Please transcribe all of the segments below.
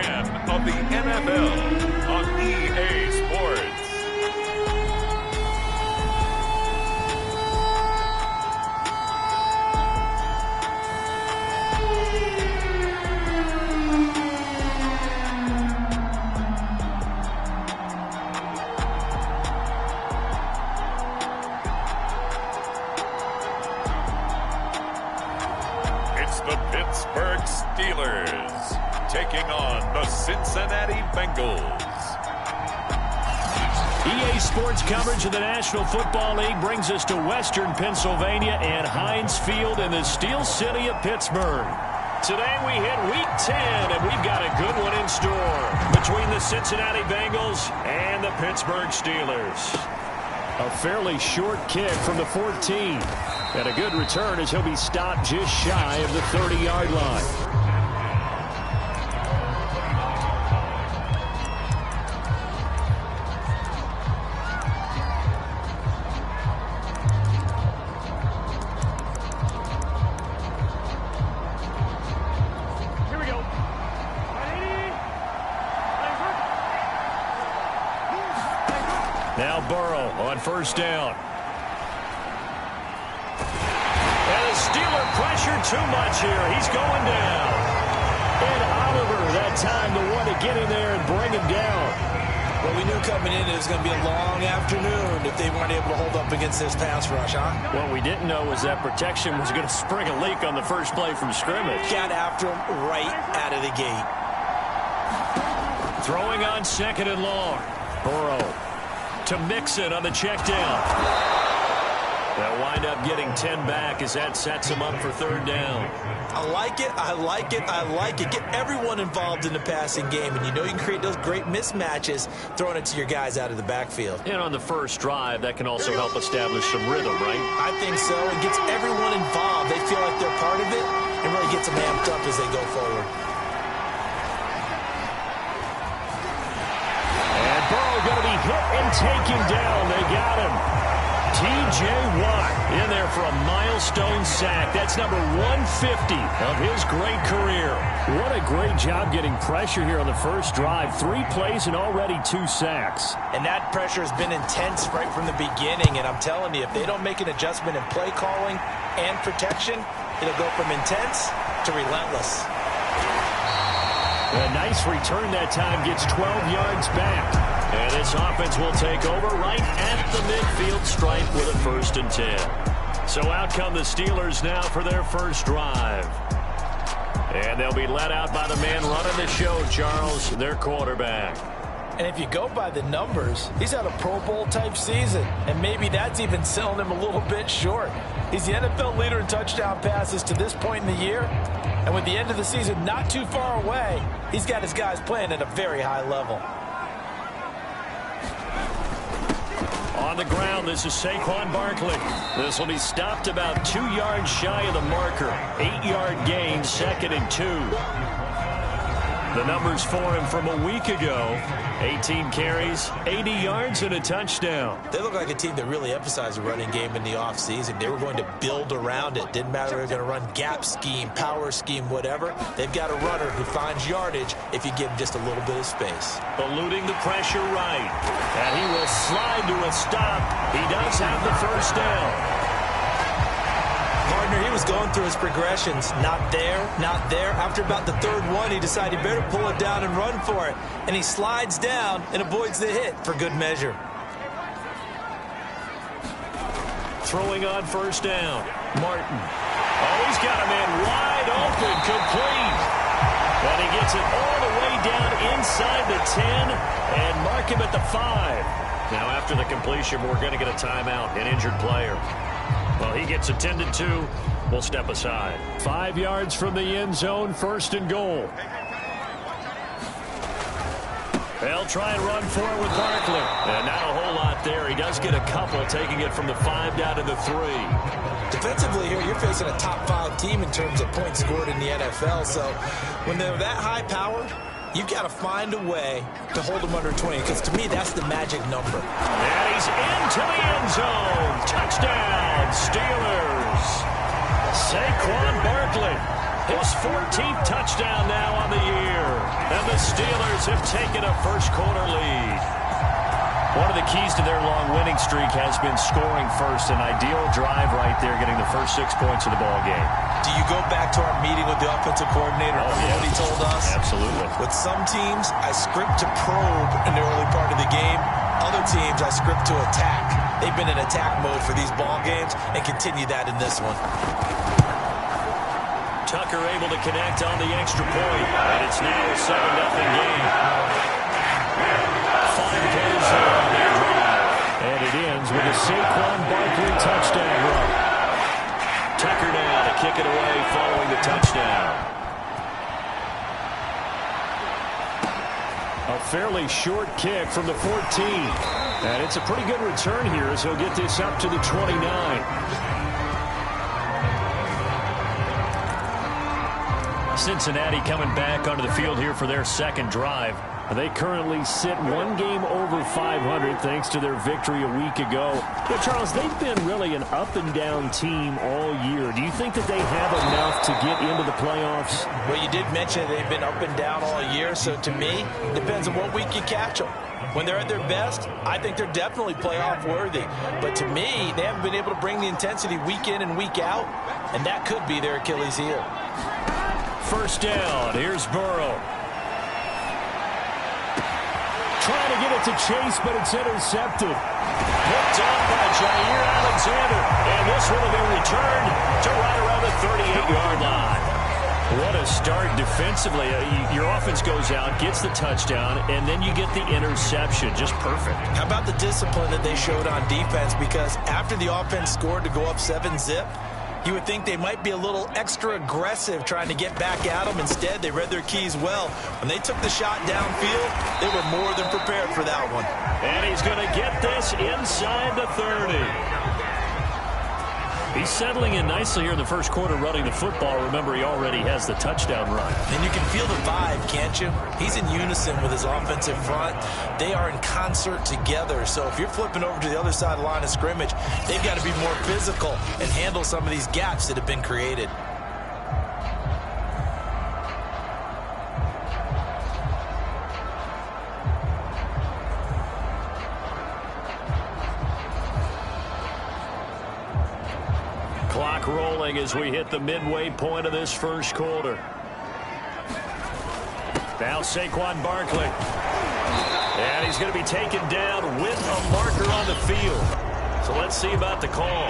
10 of the NFL on EA Sports. It's the Pittsburgh Steelers taking on the Cincinnati Bengals. EA Sports coverage of the National Football League brings us to Western Pennsylvania and Heinz Field in the Steel City of Pittsburgh. Today we hit Week 10, and we've got a good one in store between the Cincinnati Bengals and the Pittsburgh Steelers. A fairly short kick from the 14. And a good return as he'll be stopped just shy of the 30-yard line. Now Burrow on first down. And the Steeler pressure too much here. He's going down. And Oliver, that time the one to get him there and bring him down. Well, we knew coming in it was going to be a long afternoon if they weren't able to hold up against this pass rush, huh? What we didn't know was that protection was going to spring a leak on the first play from scrimmage. Got after him right out of the gate. Throwing on second and long. Burrow to Mixon on the check down. They'll wind up getting 10 back as that sets them up for third down. I like it, I like it, I like it. Get everyone involved in the passing game, and you know you can create those great mismatches throwing it to your guys out of the backfield. And on the first drive, that can also help establish some rhythm, right? I think so. It gets everyone involved. They feel like they're part of it and really gets them amped up as they go forward. And Burrow going to be hit and taken down. They got him. T.J. Watt in there for a milestone sack. That's number 150 of his great career. What a great job getting pressure here on the first drive. 3 plays and already 2 sacks. And that pressure has been intense right from the beginning. And I'm telling you, if they don't make an adjustment in play calling and protection, it'll go from intense to relentless. A nice return that time, gets 12 yards back. And this offense will take over right at the midfield stripe with a 1st and 10. So out come the Steelers now for their first drive. And they'll be led out by the man running the show, Charles, their quarterback. And if you go by the numbers, he's had a Pro Bowl type season. And maybe that's even selling him a little bit short. He's the NFL leader in touchdown passes to this point in the year. And with the end of the season not too far away, he's got his guys playing at a very high level. On the ground, this is Saquon Barkley. This will be stopped about 2 yards shy of the marker. 8-yard gain, 2nd and 2. The numbers for him from a week ago. 18 carries, 80 yards, and a touchdown. They look like a team that really emphasized the running game in the offseason. They were going to build around it. Didn't matter if they were going to run gap scheme, power scheme, whatever. They've got a runner who finds yardage if you give him just a little bit of space. Eluding the pressure right. And he will slide to a stop. He does have the first down. Partner, he was going through his progressions. Not there, not there. After about the 3rd one, he decided he better pull it down and run for it. And he slides down and avoids the hit for good measure. Throwing on first down. Martin. Oh, he's got a man wide open, complete. And he gets it all the way down inside the 10 and mark him at the 5. Now, after the completion, we're going to get a timeout, an injured player. Well, he gets attended to. We'll step aside. 5 yards from the end zone, 1st and goal. They'll try and run for it with Barkley. And not a whole lot there. He does get a couple, taking it from the 5 down to the 3. Defensively here, you're facing a top 5 team in terms of points scored in the NFL. So when they're that high powered, you've got to find a way to hold them under 20, because to me, that's the magic number. And he's into the end zone. Touchdown, Steelers. Saquon Barkley. His 14th touchdown now on the year. And the Steelers have taken a first-quarter lead. One of the keys to their long winning streak has been scoring first. An ideal drive right there, getting the first 6 points of the ball game. Do you go back to our meeting with the offensive coordinator? Remember what he told us? Absolutely. With some teams, I script to probe in the early part of the game. Other teams, I script to attack. They've been in attack mode for these ball games and continue that in this one. Tucker able to connect on the extra point. And it's now a 7-0 game. 5 plays on their drive. And it ends with a Saquon Barkley touchdown run. Tucker now to kick it away following the touchdown. A fairly short kick from the 14. And it's a pretty good return here as he'll get this up to the 29. Cincinnati coming back onto the field here for their second drive. They currently sit one game over 500 thanks to their victory a week ago. But Charles, they've been really an up-and-down team all year. Do you think that they have enough to get into the playoffs? Well, you did mention they've been up and down all year, so to me, it depends on what week you catch them. When they're at their best, I think they're definitely playoff worthy. But to me, they haven't been able to bring the intensity week in and week out, and that could be their Achilles heel. First down, here's Burrow. Trying to get it to Chase, but it's intercepted. Picked off by Jair Alexander. And this one will be returned to right around the 38-yard line. What a start defensively. Your offense goes out, gets the touchdown, and then you get the interception. Just perfect. How about the discipline that they showed on defense? Because after the offense scored to go up 7-zip, you would think they might be a little extra aggressive trying to get back at them. Instead, they read their keys well. When they took the shot downfield, they were more than prepared for that one. And he's going to get this inside the 30. He's settling in nicely here in the first quarter running the football. Remember, he already has the touchdown run. And you can feel the vibe, can't you? He's in unison with his offensive front. They are in concert together. So if you're flipping over to the other side of the line of scrimmage, they've got to be more physical and handle some of these gaps that have been created. Clock rolling as we hit the midway point of this first quarter. Now Saquon Barkley. And he's going to be taken down with a marker on the field. So let's see about the call.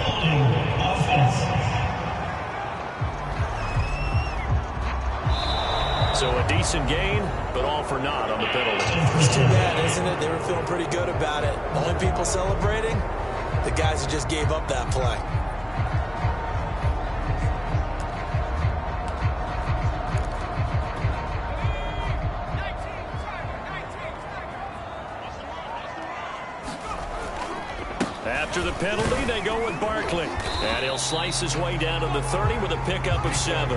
So a decent gain, but all for naught on the penalty. It's too bad, isn't it? They were feeling pretty good about it. The only people celebrating, the guys who just gave up that play. After the penalty, they go with Barkley. And he'll slice his way down to the 30 with a pickup of 7.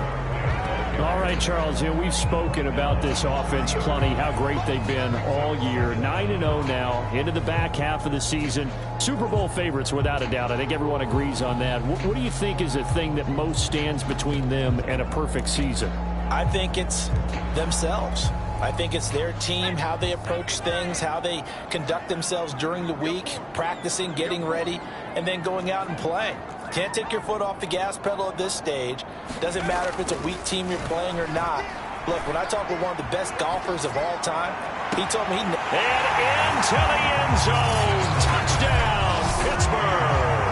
All right, Charles, we've spoken about this offense plenty, how great they've been all year. 9-0 now, into the back half of the season. Super Bowl favorites, without a doubt. I think everyone agrees on that. What do you think is the thing that most stands between them and a perfect season? I think it's themselves. I think it's their team, how they approach things, how they conduct themselves during the week, practicing, getting ready, and then going out and playing. Can't take your foot off the gas pedal at this stage. Doesn't matter if it's a weak team you're playing or not. Look, when I talk with one of the best golfers of all time, he told me and into the end zone. Touchdown, Pittsburgh.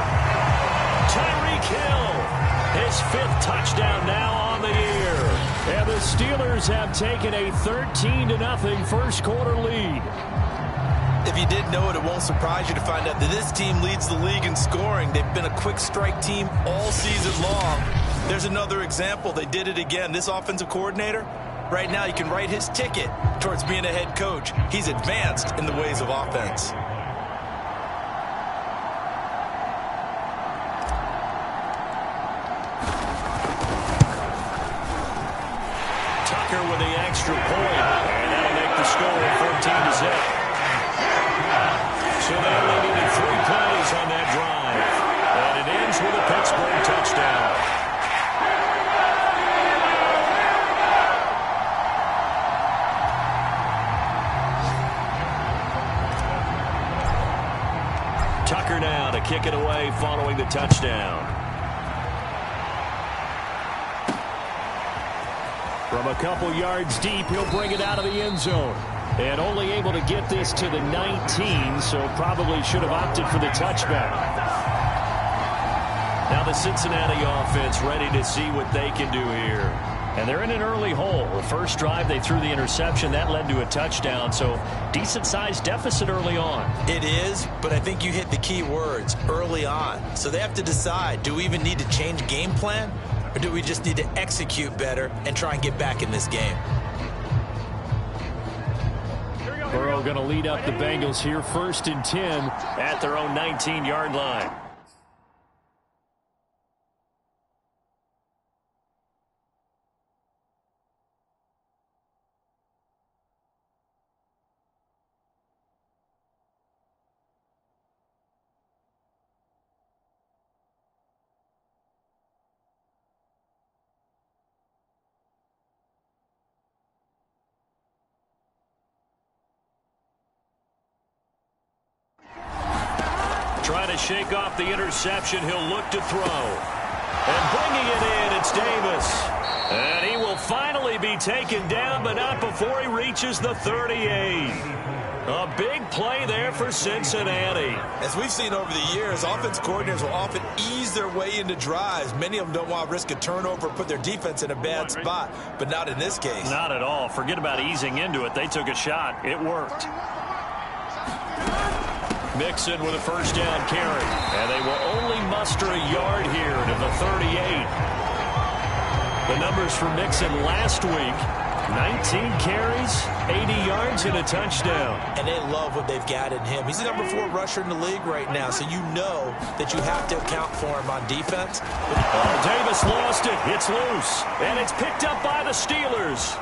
Tyreek Hill, his 5th touchdown now on the year. And the Steelers have taken a 13-0 first quarter lead. If you didn't know it, it won't surprise you to find out that this team leads the league in scoring. They've been a quick strike team all season long. There's another example. They did it again. This offensive coordinator, right now you can write his ticket towards being a head coach. He's advanced in the ways of offense. Tucker with the extra point, and that'll make the score 14-0. So they only needed 3 plays on that drive. And it ends with a Pittsburgh touchdown. to kick it away following the touchdown. From a couple yards deep, he'll bring it out of the end zone. And only able to get this to the 19, so probably should have opted for the touchback. Now the Cincinnati offense ready to see what they can do here. And they're in an early hole. The first drive, they threw the interception. That led to a touchdown, so decent-sized deficit early on. It is, but I think you hit the key words, early on. So they have to decide, do we even need to change game plan? Or do we just need to execute better and try and get back in this game? Burrow going to lead up the Bengals here, 1st and 10 at their own 19-yard line. Trying to shake off the interception. He'll look to throw. And bringing it in, it's Davis. And he will finally be taken down, but not before he reaches the 38. A big play there for Cincinnati. As we've seen over the years, offense coordinators will often ease their way into drives. Many of them don't want to risk a turnover, put their defense in a bad spot, but not in this case. Not at all. Forget about easing into it. They took a shot. It worked. Mixon with a first down carry. And they will only muster a yard here to the 38. The numbers for Mixon last week, 19 carries, 80 yards, and a touchdown. And they love what they've got in him. He's the number 4 rusher in the league right now, so you know that you have to account for him on defense. Oh, Davis lost it. It's loose. And it's picked up by the Steelers.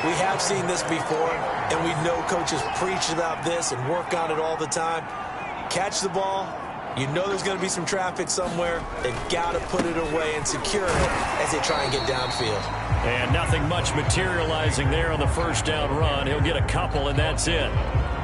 We have seen this before, and we know coaches preach about this and work on it all the time. Catch the ball. You know there's going to be some traffic somewhere. They've got to put it away and secure it as they try and get downfield. And nothing much materializing there on the first down run. He'll get a couple, and that's it.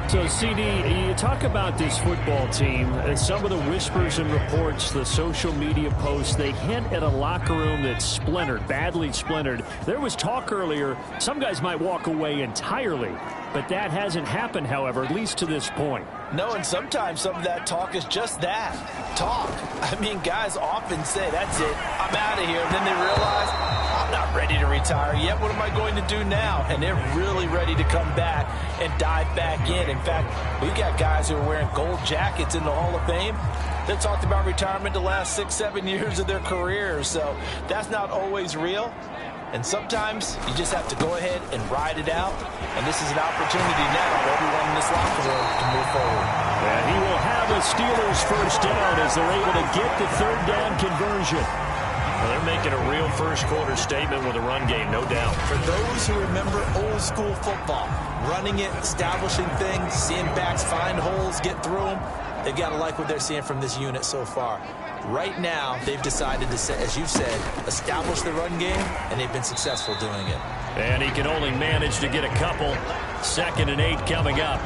So, CD, you talk about this football team, some of the whispers and reports, the social media posts, they hint at a locker room that's splintered, badly splintered. There was talk earlier, some guys might walk away entirely, but that hasn't happened, however, at least to this point. No, and sometimes some of that talk is just that, talk. I mean, guys often say, that's it, I'm out of here, and then they realize, I'm not ready to retire yet. What am I going to do now? And they're really ready to come back and dive back in. In fact, we've got guys who are wearing gold jackets in the Hall of Fame that talked about retirement the last 6-7 years of their careers. So that's not always real. And sometimes you just have to go ahead and ride it out. And this is an opportunity now for everyone in this locker room to move forward. And he will have a Steelers first down as they're able to get the third down conversion. Well, they're making a real first-quarter statement with a run game, no doubt. For those who remember old-school football, running it, establishing things, seeing backs find holes, get through them, they've got to like what they're seeing from this unit so far. Right now, they've decided to, as you said, establish the run game, and they've been successful doing it. And he can only manage to get a couple. 2nd and 8 coming up.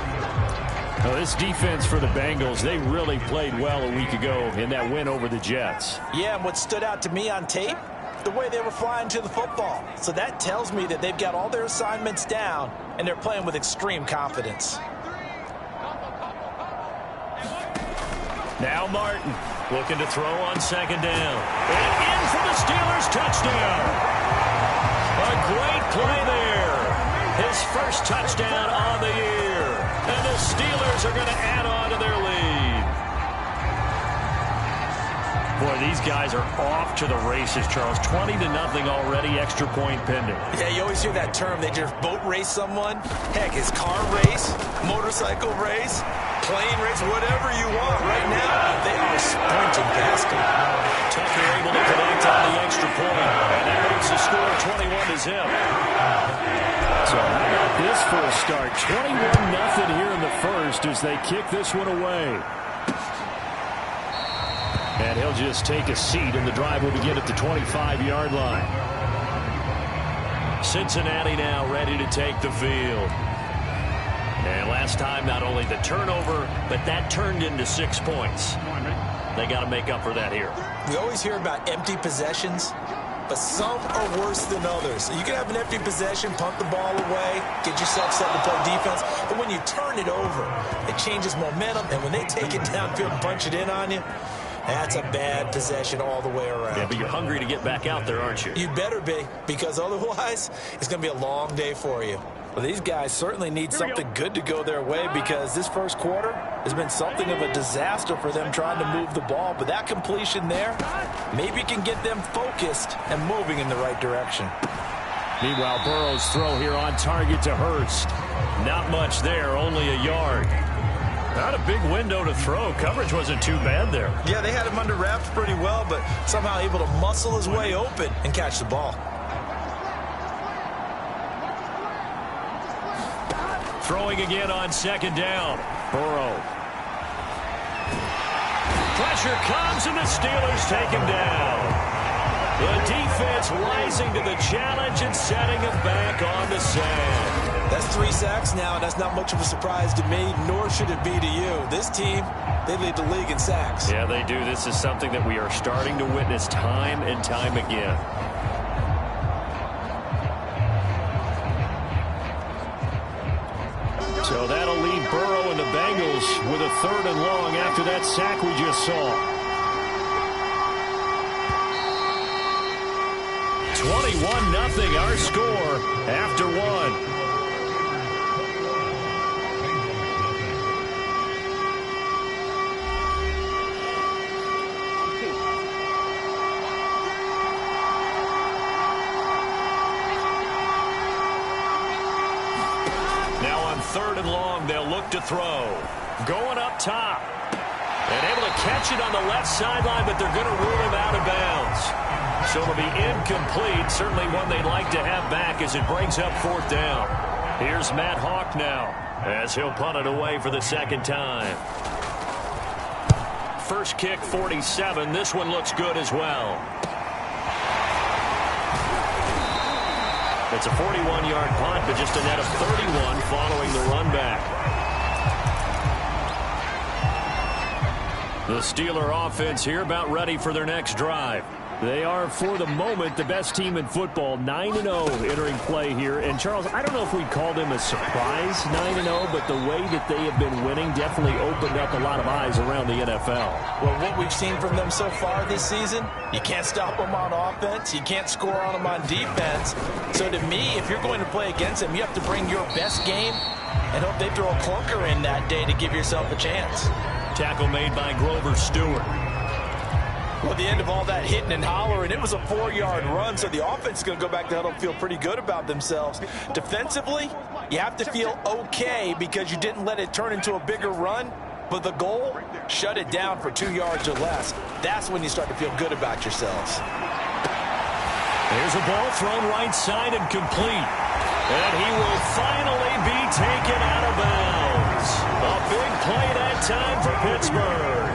Well, this defense for the Bengals, they really played well a week ago in that win over the Jets. Yeah, and what stood out to me on tape, the way they were flying to the football. So that tells me that they've got all their assignments down, and they're playing with extreme confidence. Now Martin looking to throw on 2nd down. And in for the Steelers touchdown. A great play there. His first touchdown on the year. And the Steelers are going to add on to their lead. Boy, these guys are off to the races, Charles. 20-0 already, extra point pending. Yeah, you always hear that term. They just boat race someone. Heck, it's car race, motorcycle race, plane race, whatever you want. Right now, they are sprinting past them. Tucker able to connect on the extra point. And that makes the score 21-0. So how about this for a start? 21-0 here in the first as they kick this one away. And he'll just take a seat, and the drive will begin at the 25-yard line. Cincinnati now ready to take the field. And last time, not only the turnover, but that turned into 6 points. They got to make up for that here. We always hear about empty possessions, but some are worse than others. You can have an empty possession, punt the ball away, get yourself set to play defense, but when you turn it over, it changes momentum, and when they take it downfield and punch it in on you, that's a bad possession all the way around. Yeah, but you're hungry to get back out there, aren't you? You better be, because otherwise, it's going to be a long day for you. Well, these guys certainly need something good to go their way, because this first quarter has been something of a disaster for them trying to move the ball. But that completion there maybe can get them focused and moving in the right direction. Meanwhile, Burrow's throw here on target to Hurst. Not much there, only a yard. Not a big window to throw. Coverage wasn't too bad there. Yeah, they had him under wraps pretty well, but somehow able to muscle his way open and catch the ball. Throwing again on second down. Burrow. Pressure comes, and the Steelers take him down. The defense rising to the challenge and setting him back on the sand. That's 3 sacks now, and that's not much of a surprise to me, nor should it be to you. This team, they lead the league in sacks. Yeah, they do. This is something that we are starting to witness time and time again. So that'll leave Burrow and the Bengals with a 3rd and long after that sack we just saw. 21-0 our score after 1. Now on 3rd and long, they'll look to throw. Going up top. And able to catch it on the left sideline, but they're going to rule him out of bounds. So it'll be incomplete. Certainly one they'd like to have back as it brings up 4th down. Here's Matt Hawk now as he'll punt it away for the 2nd time. First kick, 47. This one looks good as well. It's a 41-yard punt, but just a net of 31 following the run back. The Steeler offense here about ready for their next drive. They are, for the moment, the best team in football, 9-0 entering play here. And, Charles, I don't know if we'd call them a surprise 9-0, but the way that they have been winning definitely opened up a lot of eyes around the NFL. Well, what we've seen from them so far this season, you can't stop them on offense. You can't score on them on defense. So, to me, if you're going to play against them, you have to bring your best game and hope they throw a clunker in that day to give yourself a chance. Tackle made by Grover Stewart. Well, at the end of all that hitting and hollering, it was a 4-yard run, so the offense is going to go back to huddle and feel pretty good about themselves. Defensively, you have to feel okay because you didn't let it turn into a bigger run, but the goal, shut it down for 2 yards or less. That's when you start to feel good about yourselves. There's a ball thrown right side and complete. And he will finally be taken out of bounds. A big play that time for Pittsburgh.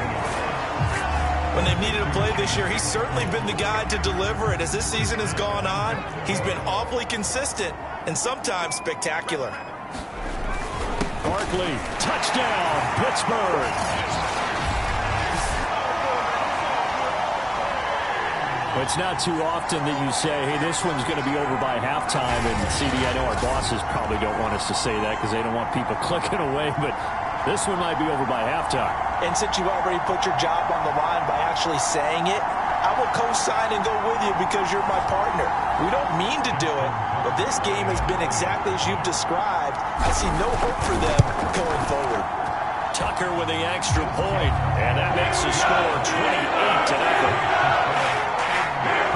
When they've needed a play this year, he's certainly been the guy to deliver it. As this season has gone on, he's been awfully consistent and sometimes spectacular. Barkley, touchdown, Pittsburgh. It's not too often that you say, hey, this one's going to be over by halftime. And, CD, I know our bosses probably don't want us to say that because they don't want people clicking away, but this one might be over by halftime. And since you already put your job on the line by actually saying it, I will co-sign and go with you because you're my partner. We don't mean to do it, but this game has been exactly as you've described. I see no hope for them going forward. Tucker with the extra point, and that makes the score 28-0.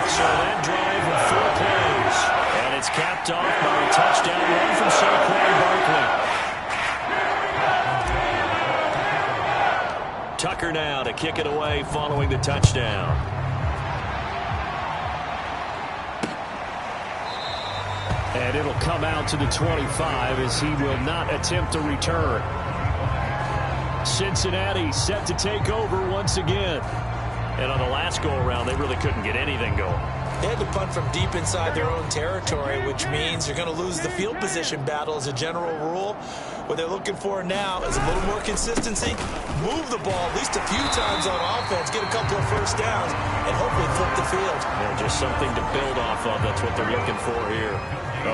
So that drive with 4 plays, and it's capped off by a touchdown run from Saquon Barkley. Tucker now to kick it away following the touchdown. And it'll come out to the 25 as he will not attempt a return. Cincinnati set to take over once again. And on the last go-around, they really couldn't get anything going. They had to punt from deep inside their own territory, which means you're going to lose the field position battle as a general rule. What they're looking for now is a little more consistency, move the ball at least a few times on offense, get a couple of first downs, and hopefully flip the field. Yeah, just something to build off of. That's what they're looking for here.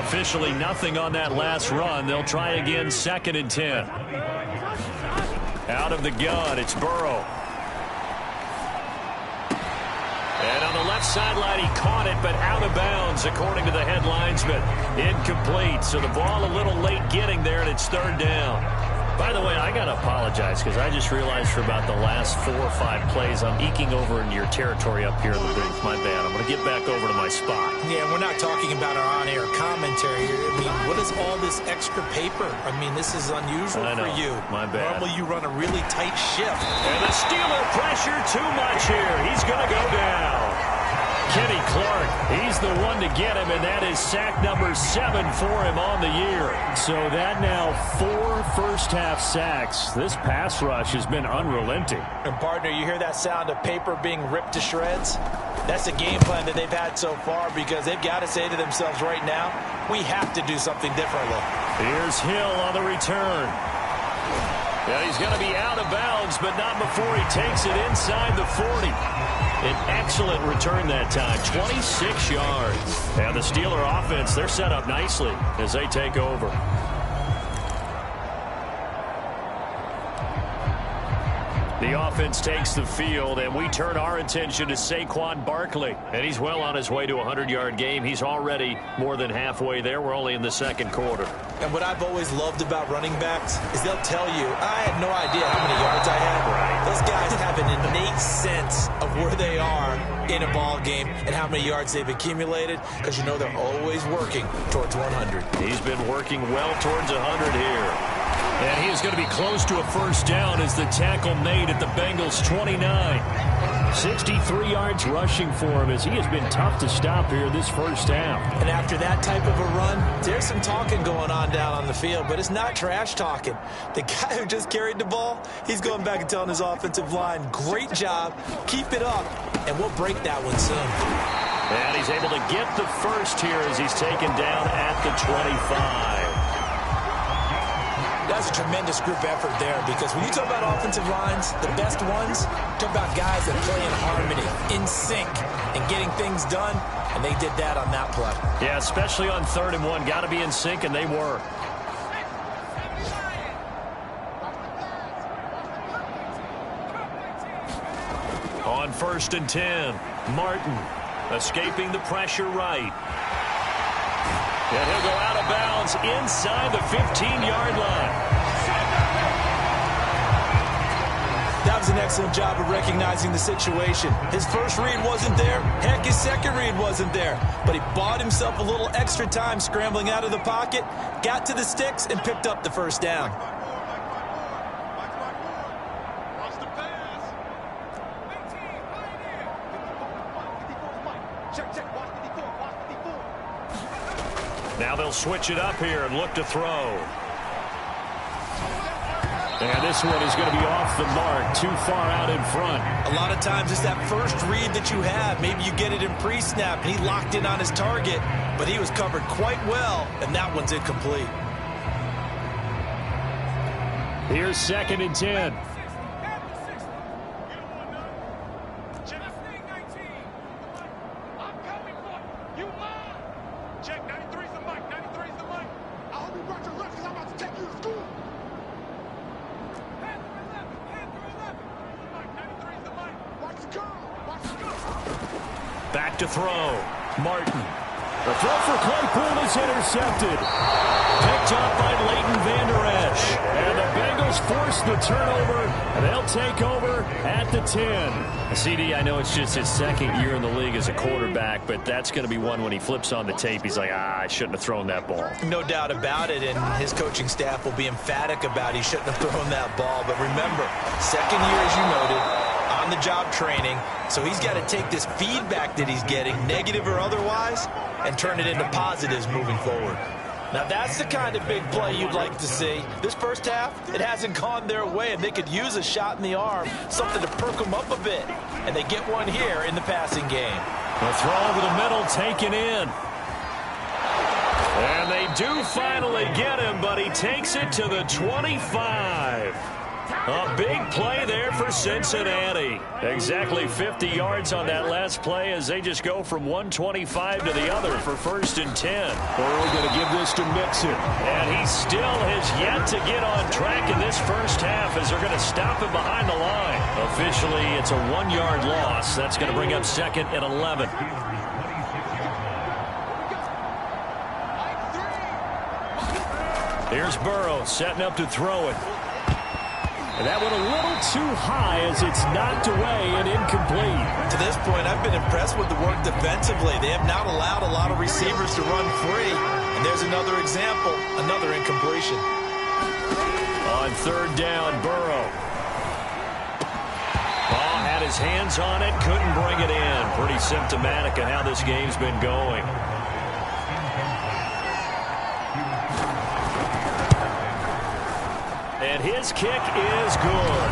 Officially nothing on that last run. They'll try again, 2nd and 10. Out of the gun, it's Burrow. And on the left sideline, he caught it, but out of bounds, according to the head linesman. Incomplete, so the ball a little late getting there, and it's 3rd down. By the way, I got to apologize because I just realized for about the last 4 or 5 plays, I'm eking over into your territory up here in the booth. My bad. I'm going to get back over to my spot. Yeah, we're not talking about our on-air commentary here. I mean, what is all this extra paper? I mean, this is unusual for you. My bad. Normally you run a really tight ship. And the Steeler pressure too much here. He's going to go down. Kenny Clark, he's the one to get him, and that is sack number 7 for him on the year. So that now 4 first-half sacks. This pass rush has been unrelenting. And, partner, you hear that sound of paper being ripped to shreds? That's the game plan that they've had so far because they've got to say to themselves right now, we have to do something differently. Here's Hill on the return. Yeah, he's going to be out of bounds, but not before he takes it inside the 40. An excellent return that time, 26 yards. And the Steeler offense, they're set up nicely as they take over. The offense takes the field, and we turn our attention to Saquon Barkley. And he's well on his way to a 100-yard game. He's already more than halfway there. We're only in the 2nd quarter. And what I've always loved about running backs is they'll tell you, I had no idea how many yards I had. Right. Those guys have an innate sense of where they are in a ball game and how many yards they've accumulated because you know they're always working towards 100. He's been working well towards 100 here. And he is going to be close to a first down as the tackle made at the Bengals' 29. 63 yards rushing for him as he has been tough to stop here this first half. And after that type of a run, there's some talking going on down on the field, but it's not trash talking. The guy who just carried the ball, he's going back and telling his offensive line, great job, keep it up, and we'll break that one soon. And he's able to get the first here as he's taken down at the 25. That's a tremendous group effort there because when you talk about offensive lines, the best ones, talk about guys that play in harmony, in sync, and getting things done, and they did that on that play. Yeah, especially on 3rd and 1. Got to be in sync, and they were. On 1st and 10, Martin escaping the pressure right. And he'll go out of bounds inside the 15-yard line. That was an excellent job of recognizing the situation. His first read wasn't there. Heck, his second read wasn't there. But he bought himself a little extra time scrambling out of the pocket, got to the sticks, and picked up the first down. Now they'll switch it up here and look to throw. And this one is going to be off the mark, too far out in front. A lot of times it's that first read that you have. Maybe you get it in pre-snap, and he locked in on his target, but he was covered quite well, and that one's incomplete. Here's 2nd and 10. Back to throw. Martin. The throw for Claypool is intercepted. Picked up by Leighton Vander Esch. And the Bengals force the turnover, and they'll take over at the 10. CD, I know it's just his 2nd year in the league as a quarterback, but that's going to be one when he flips on the tape. He's like, I shouldn't have thrown that ball. No doubt about it, and his coaching staff will be emphatic about he shouldn't have thrown that ball. But remember, 2nd year, as you noted, on-the-job training, so he's got to take this feedback that he's getting, negative or otherwise, and turn it into positives moving forward. Now that's the kind of big play you'd like to see. This first half, it hasn't gone their way, and they could use a shot in the arm, something to perk them up a bit. And they get one here in the passing game. The throw over the middle taken in. And they do finally get him, but he takes it to the 25. A big play there for Cincinnati. Exactly 50 yards on that last play as they just go from 125 to the other for 1st and 10. Burrow going to give this to Mixon. And he still has yet to get on track in this first half as they're going to stop him behind the line. Officially, it's a 1-yard loss. That's going to bring up 2nd and 11. Here's Burrow setting up to throw it. And that went a little too high as it's knocked away and incomplete. To this point, I've been impressed with the work defensively. They have not allowed a lot of receivers to run free. And there's another example, another incompletion. On 3rd down, Burrow. Ball had his hands on it, couldn't bring it in. Pretty symptomatic of how this game's been going. And his kick is good.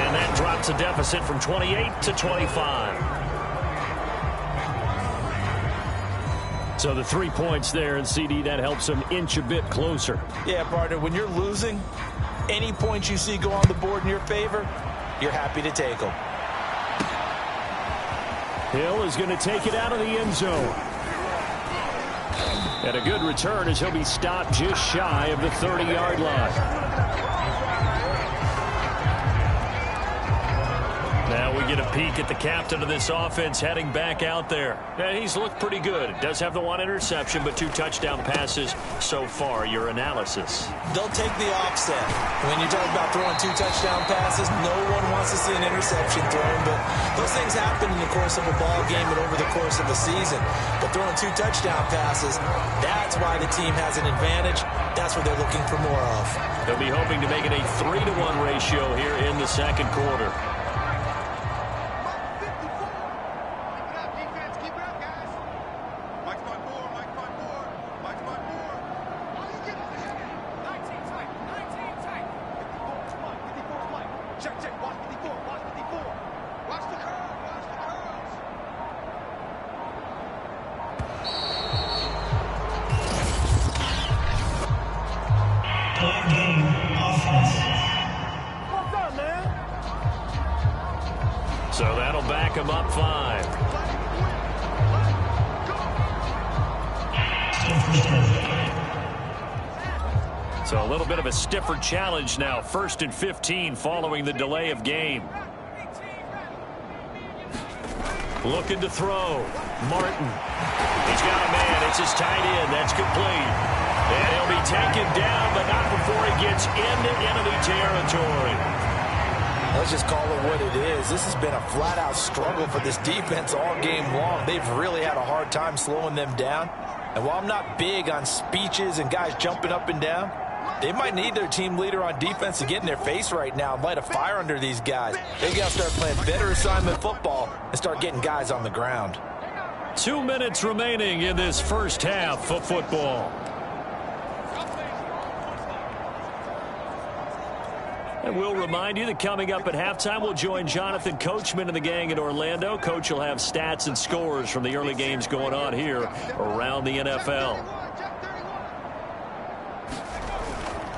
And that drops a deficit from 28 to 25. So the 3 points there, and CD, that helps them inch a bit closer. Yeah, partner, when you're losing, any points you see go on the board in your favor, you're happy to take them. Hill is going to take it out of the end zone. And a good return as he'll be stopped just shy of the 30-yard line. Now we get a peek at the captain of this offense heading back out there. And he's looked pretty good. Does have the 1 interception, but 2 touchdown passes so far. Your analysis? They'll take the offset. When you talk about throwing 2 touchdown passes, no one wants to see an interception thrown, but those things happen in the course of a ball game and over the course of a season. But throwing 2 touchdown passes, that's why the team has an advantage. That's what they're looking for more of. They'll be hoping to make it a 3-to-1 ratio here in the 2nd quarter. So that'll back him up 5. So a little bit of a stiffer challenge now. 1st and 15 following the delay of game. Looking to throw. Martin. He's got a man. It's his tight end. That's complete. And he'll be taken down, but not before he gets into enemy territory. Let's just call it what it is. This has been a flat-out struggle for this defense all game long. They've really had a hard time slowing them down. And while I'm not big on speeches and guys jumping up and down, they might need their team leader on defense to get in their face right now and light a fire under these guys. They've got to start playing better assignment football and start getting guys on the ground. 2 minutes remaining in this first half of football. And we'll remind you that coming up at halftime, we'll join Jonathan Coachman and the gang in Orlando. Coach will have stats and scores from the early games going on here around the NFL.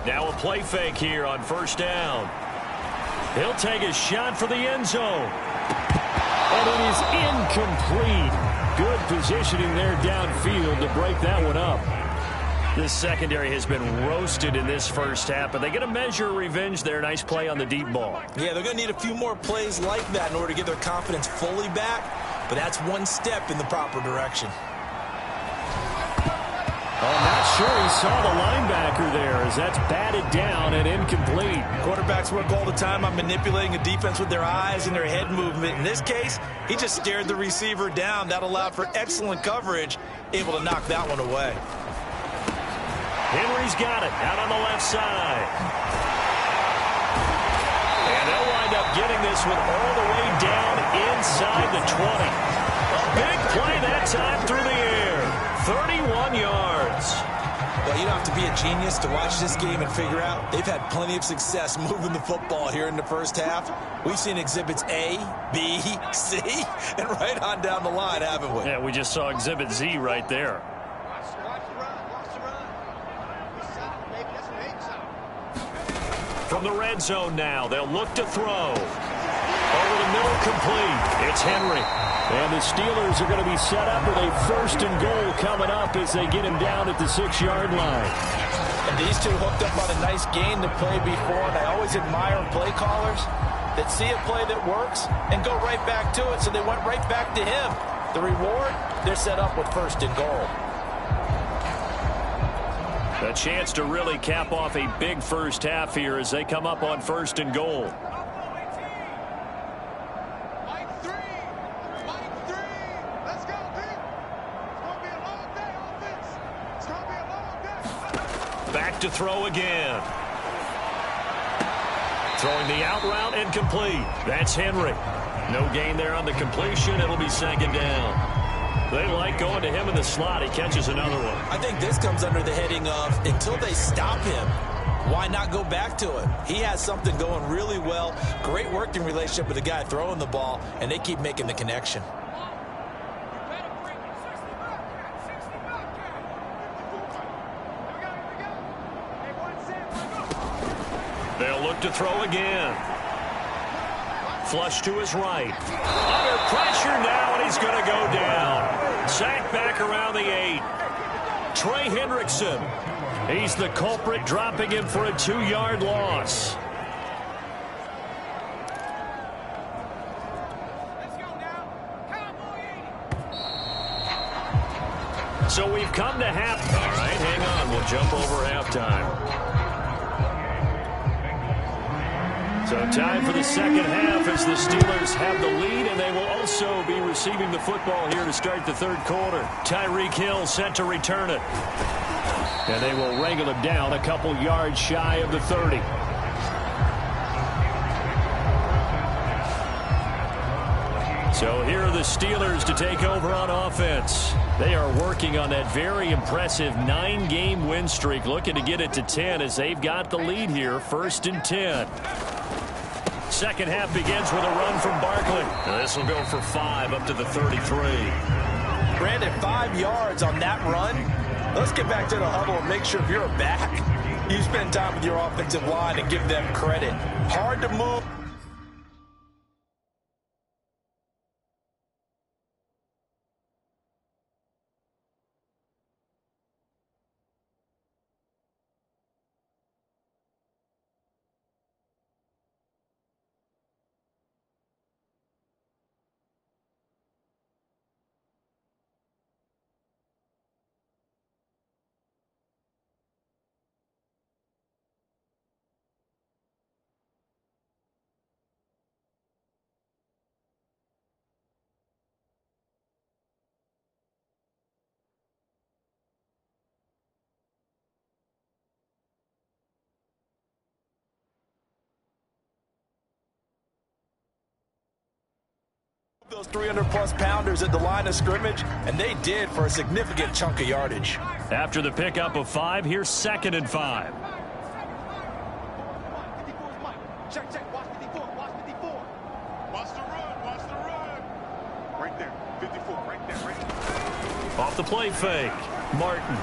Now a play fake here on 1st down. He'll take a shot for the end zone. And it is incomplete. Good positioning there downfield to break that one up. This secondary has been roasted in this first half, but they get a measure of revenge there. Nice play on the deep ball. Yeah, they're going to need a few more plays like that in order to get their confidence fully back, but that's one step in the proper direction. I'm not sure he saw the linebacker there as that's batted down and incomplete. Quarterbacks work all the time on manipulating a defense with their eyes and their head movement. In this case, he just stared the receiver down. That allowed for excellent coverage, able to knock that one away. Henry's got it out on the left side. And they'll wind up getting this one all the way down inside the 20. A big play that time through the air. 31 yards. Well, you don't have to be a genius to watch this game and figure out they've had plenty of success moving the football here in the first half. We've seen exhibits A, B, C, and right on down the line, haven't we? Yeah, we just saw exhibit Z right there. From the red zone now, they'll look to throw. Over the middle, complete. It's Henry. And the Steelers are going to be set up with a 1st and goal coming up as they get him down at the 6-yard line. And these two hooked up on a nice gain to play before, and I always admire play callers that see a play that works and go right back to it, so they went right back to him. The reward, they're set up with 1st and goal. A chance to really cap off a big first half here as they come up on 1st and goal. Back to throw again. Throwing the out route and complete. That's Henry. No gain there on the completion. It'll be 2nd down. They like going to him in the slot. He catches another one. I think this comes under the heading of until they stop him, why not go back to it? He has something going really well. Great working relationship with the guy throwing the ball, and they keep making the connection. They'll look to throw again. Flush to his right. Under pressure now, and he's going to go down. Sacked back around the 8. Trey Hendrickson. He's the culprit, dropping him for a 2-yard loss. So we've come to half. All right, hang on. We'll jump over halftime. So time for the 2nd half as the Steelers have the lead, and they will also be receiving the football here to start the 3rd quarter. Tyreek Hill set to return it. And they will wrangle him down a couple yards shy of the 30. So here are the Steelers to take over on offense. They are working on that very impressive 9-game win streak, looking to get it to 10 as they've got the lead here, 1st and 10. 2nd half begins with a run from Barkley. Now this will go for 5 up to the 33. Brandon, 5 yards on that run. Let's get back to the huddle and make sure if you're a back, you spend time with your offensive line and give them credit. Hard to move. Those 300-plus pounders at the line of scrimmage, and they did for a significant chunk of yardage. After the pickup of 5, here's 2nd and 5. Check, check, watch 54, watch 54. Watch the run. Right there, 54, right there. Off the play fake, Martin.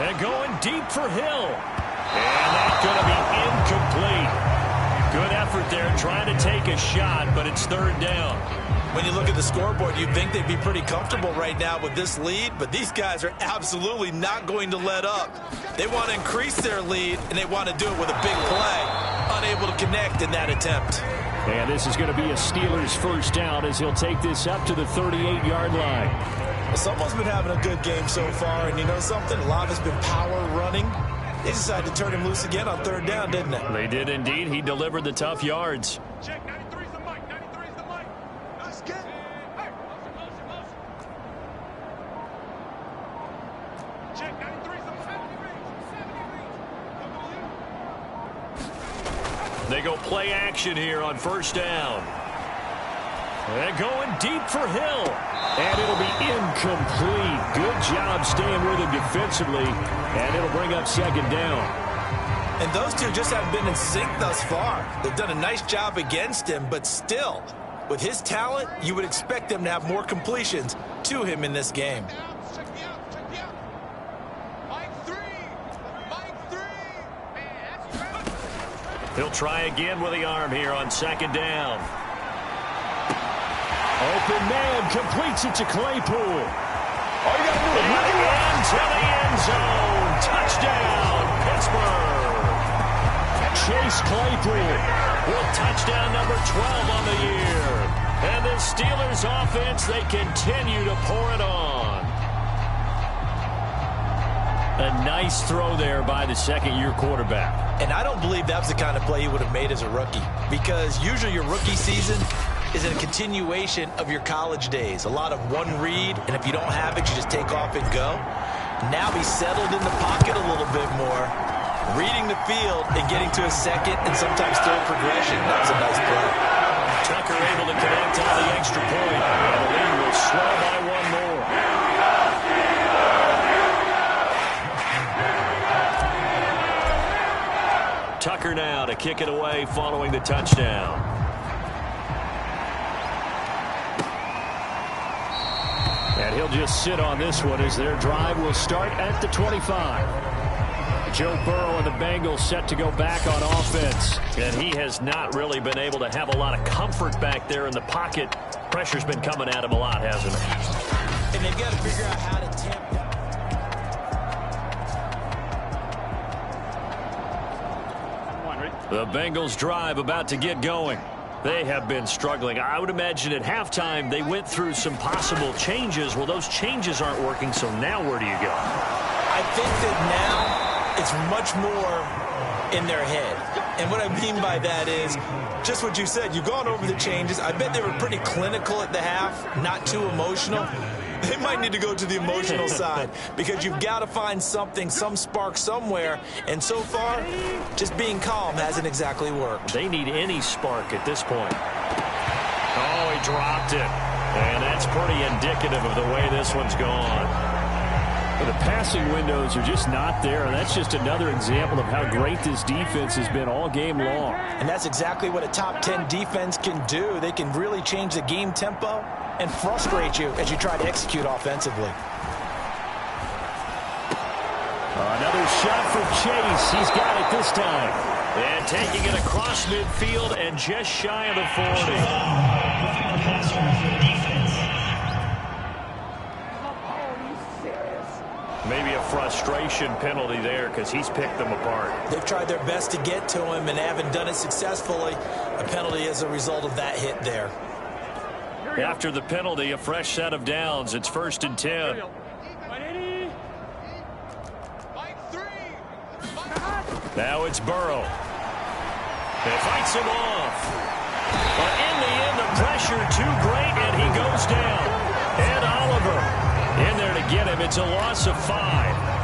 And going deep for Hill. And that's going to be incomplete. Good effort there, trying to take a shot, but it's 3rd down. When you look at the scoreboard, you'd think they'd be pretty comfortable right now with this lead, but these guys are absolutely not going to let up. They want to increase their lead, and they want to do it with a big play. Unable to connect in that attempt. And this is going to be a Steelers 1st down as he'll take this up to the 38-yard line. Someone's been having a good game so far, and you know something? A lot has been power running. They decided to turn him loose again on 3rd down, didn't they? They did indeed. He delivered the tough yards. Check, 93's the mic, 93's the mic. Let's get it. Hey. Check, 93's the mic. They go play action here on 1st down. They're going deep for Hill. And it'll be incomplete. Good job staying with him defensively. And it'll bring up second down. And those two just haven't been in sync thus far. They've done a nice job against him, but still, with his talent, you would expect them to have more completions to him in this game. He'll try again with the arm here on second down. Open man completes it to Claypool. All you got to do is into the end zone. Touchdown, Pittsburgh. Chase Claypool with touchdown number 12 on the year. And the Steelers offense, they continue to pour it on. A nice throw there by the second-year quarterback. And I don't believe that was the kind of play he would have made as a rookie, because usually your rookie season is a continuation of your college days. A lot of one read, and if you don't have it, you just take off and go. Now he's settled in the pocket a little bit more, reading the field and getting to a second and sometimes third progression. That was a nice play. Tucker able to connect on the extra point, and the lead will slow by one more. Tucker now to kick it away following the touchdown. And he'll just sit on this one as their drive will start at the 25. Joe Burrow and the Bengals set to go back on offense. And he has not really been able to have a lot of comfort back there in the pocket. Pressure's been coming at him a lot, hasn't it? And they've got to figure out how to tamp down. The Bengals drive about to get going. They have been struggling. I would imagine at halftime they went through some possible changes. Well, those changes aren't working, so now where do you go? I think that now it's much more in their head. And what I mean by that is just what you said. You've gone over the changes. I bet they were pretty clinical at the half, not too emotional. They might need to go to the emotional side, because you've got to find something, some spark somewhere. And so far, just being calm hasn't exactly worked. They need any spark at this point. Oh, he dropped it. And that's pretty indicative of the way this one's gone. The passing windows are just not there, and that's just another example of how great this defense has been all game long. And that's exactly what a top 10 defense can do. They can really change the game tempo and frustrate you as you try to execute offensively. Another shot for Chase. He's got it this time. And taking it across midfield and just shy of the 40. Maybe a frustration penalty there because he's picked them apart. They've tried their best to get to him and haven't done it successfully. A penalty as a result of that hit there. After the penalty, a fresh set of downs. It's 1st and 10. Now it's Burrow. They fights him off. But in the end, the pressure too great, and he goes down. And Oliver in there to get him. It's a loss of 5.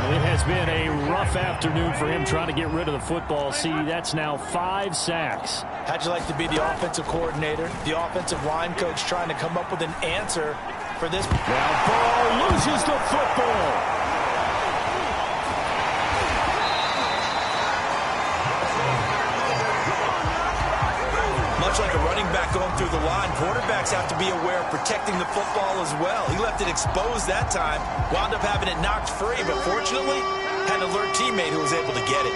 It has been a rough afternoon for him trying to get rid of the football. See, that's now 5 sacks. How'd you like to be the offensive coordinator, the offensive line coach, trying to come up with an answer for this? Now Burrow loses the football. Much like a running back going through the line, quarterbacks have to be aware of protecting the football as well. He left it exposed that time, wound up having it knocked free, but fortunately, had an alert teammate who was able to get it.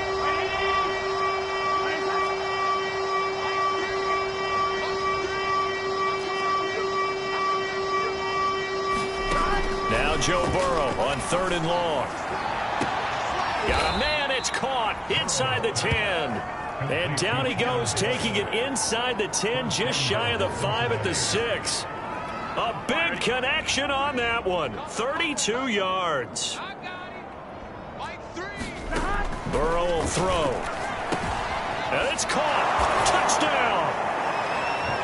Now Joe Burrow on 3rd and long. Got a man, it's caught inside the 10. And down he goes, taking it inside the 10, just shy of the 5 at the 6. A big connection on that one. 32 yards. Burrow will throw. And it's caught. Touchdown.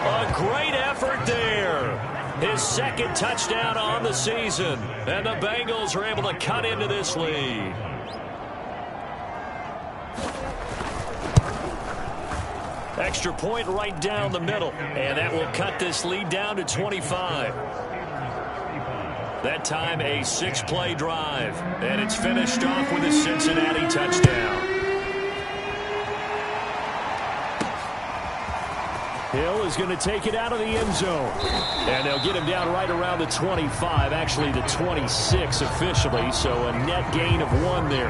A great effort there. His 2nd touchdown on the season. And the Bengals are able to cut into this lead. Extra point right down the middle. And that will cut this lead down to 25. That time a 6-play drive. And it's finished off with a Cincinnati touchdown. Hill is going to take it out of the end zone. And they'll get him down right around the 25, actually the 26 officially, so a net gain of 1 there.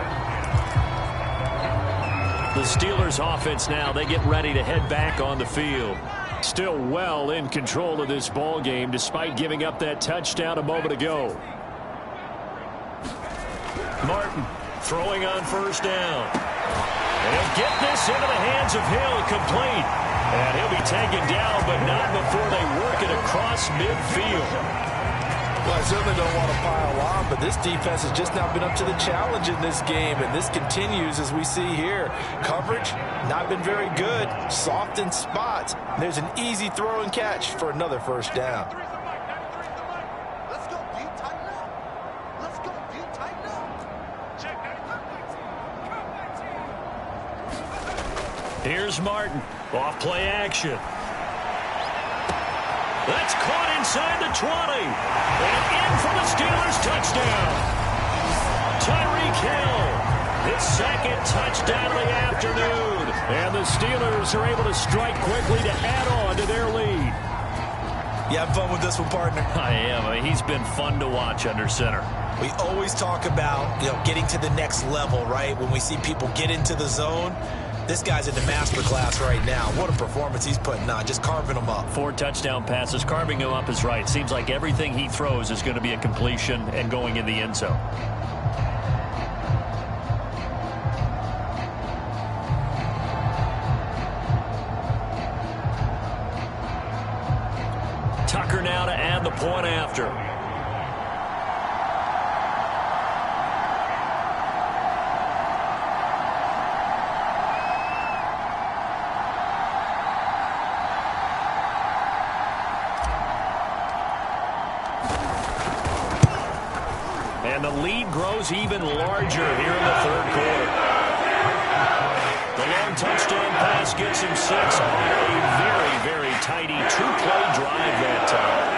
The Steelers offense now, they get ready to head back on the field. Still well in control of this ball game despite giving up that touchdown a moment ago. Martin throwing on first down. And he'll get this into the hands of Hill, complete. And he'll be taken down, but not before they work it across midfield. Well, I certainly don't want to pile on, but this defense has just not been up to the challenge in this game, and this continues as we see here. Coverage, not been very good. Soft in spots. There's an easy throw and catch for another first down. Let's go, deep, tighten up. Let's go, deep, tighten up. Check that. Here's Martin. Off play action. That's caught inside the 20. And in for the Steelers touchdown. Tyreek Hill. His second touchdown of the afternoon. And the Steelers are able to strike quickly to add on to their lead. You having fun with this one, partner? I am. I mean, he's been fun to watch under center. We always talk about, getting to the next level, right? When we see people get into the zone. This guy's in the master class right now. What a performance he's putting on, just carving them up. 4 touchdown passes. Carving him up is right. Seems like everything he throws is going to be a completion and going in the end zone. Tucker now to add the point after. And the lead grows even larger here in the third quarter. The long touchdown pass gets him 6 on a very, very tidy 2-play drive that time.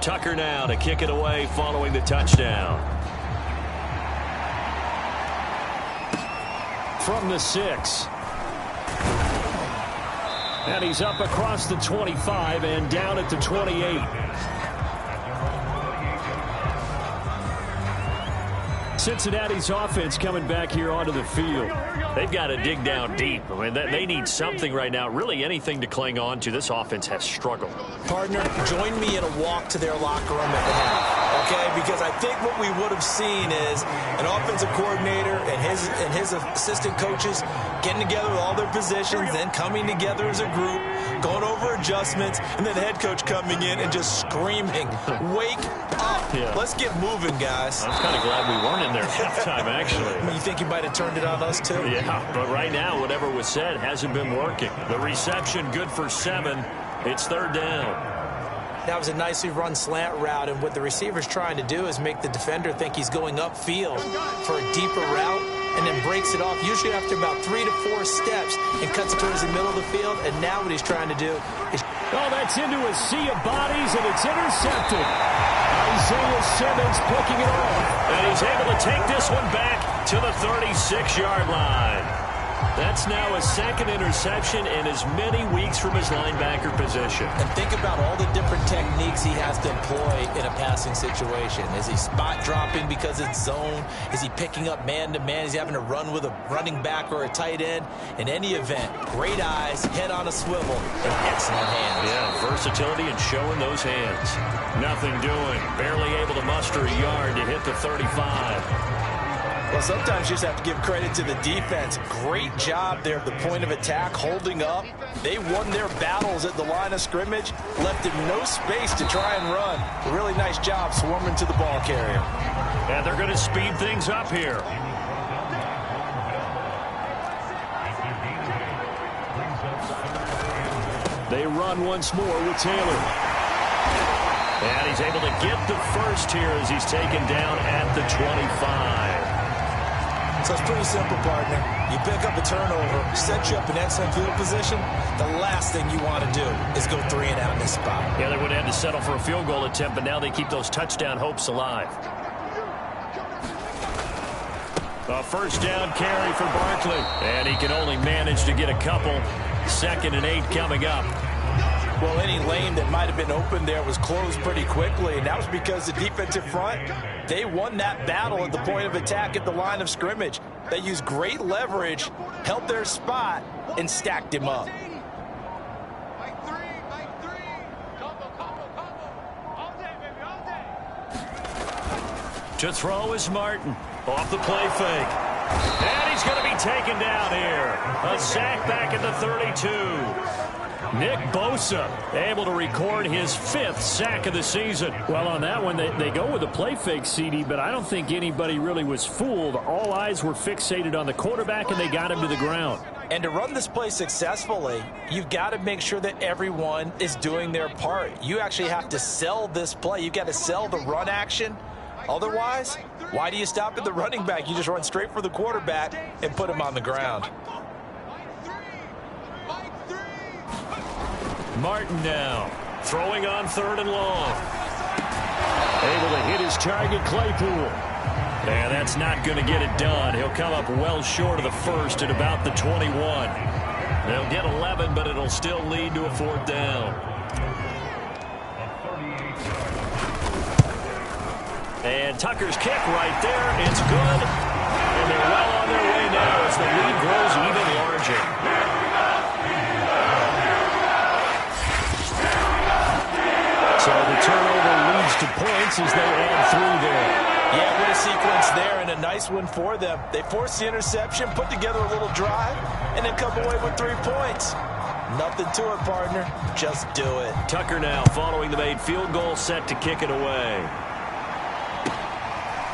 Tucker now to kick it away following the touchdown. From the 6. And he's up across the 25 and down at the 28. Cincinnati's offense coming back here onto the field. They've got to dig down deep. I mean, they need something right now, really anything to cling on to. This offense has struggled. Partner, join me in a walk to their locker room at the half, okay? Because I think what we would have seen is an offensive coordinator and his assistant coaches getting together with all their positions, then coming together as a group, going over adjustments, and then the head coach coming in and just screaming, wake up. Yeah. Let's get moving, guys. I'm kind of glad we weren't in there at halftime, actually. You think you might have turned it on us, too? Yeah, but right now, whatever was said hasn't been working. The reception good for 7. It's third down. That was a nicely run slant route, and what the receiver's trying to do is make the defender think he's going upfield for a deeper route, and then breaks it off, usually after about 3 to 4 steps, and cuts it towards the middle of the field. And now what he's trying to do is... Oh, that's into a sea of bodies, and it's intercepted. Isaiah Simmons picking it off. And he's able to take this one back to the 36-yard line. That's now a second interception in as many weeks from his linebacker position. And think about all the different techniques he has to employ in a passing situation. Is he spot dropping because it's zone? Is he picking up man-to-man? Is he having to run with a running back or a tight end? In any event, great eyes, head on a swivel, and excellent hands. Yeah, versatility and showing those hands. Nothing doing. Barely able to muster a yard to hit the 35. Well, sometimes you just have to give credit to the defense. Great job there at the point of attack, holding up. They won their battles at the line of scrimmage, left him no space to try and run. A really nice job swarming to the ball carrier. And they're going to speed things up here. They run once more with Taylor. And he's able to get the first here as he's taken down at the 25. So it's pretty simple, partner. You pick up a turnover, set you up in excellent field position. The last thing you want to do is go 3 and out in this spot. Yeah, they would have had to settle for a field goal attempt, but now they keep those touchdown hopes alive. A first down carry for Barkley. And he can only manage to get a couple. 2nd and 8 coming up. Well, any lane that might have been open there was closed pretty quickly, and that was because the defensive front, they won that battle at the point of attack at the line of scrimmage. They used great leverage, held their spot, and stacked him up. To throw is Martin. Off the play fake. And he's going to be taken down here. A sack back at the 32. Nick Bosa able to record his 5th sack of the season. Well, on that one, they go with a play fake, CD, but I don't think anybody really was fooled. All eyes were fixated on the quarterback, and they got him to the ground. And to run this play successfully, you've got to make sure that everyone is doing their part. You actually have to sell this play. You've got to sell the run action. Otherwise, why do you stop at the running back? You just run straight for the quarterback and put him on the ground. Martin now throwing on 3rd and long. Able to hit his target, Claypool. And that's not going to get it done. He'll come up well short of the first at about the 21. They'll get 11, but it'll still lead to a 4th down. And Tucker's kick right there. It's good. And they're well on their way now as the lead grows even larger. So the turnover leads to points as they add 3 there. Yeah, what a sequence there, and a nice one for them. They forced the interception, put together a little drive, and then come away with 3 points. Nothing to it, partner. Just do it. Tucker now following the made field goal, set to kick it away.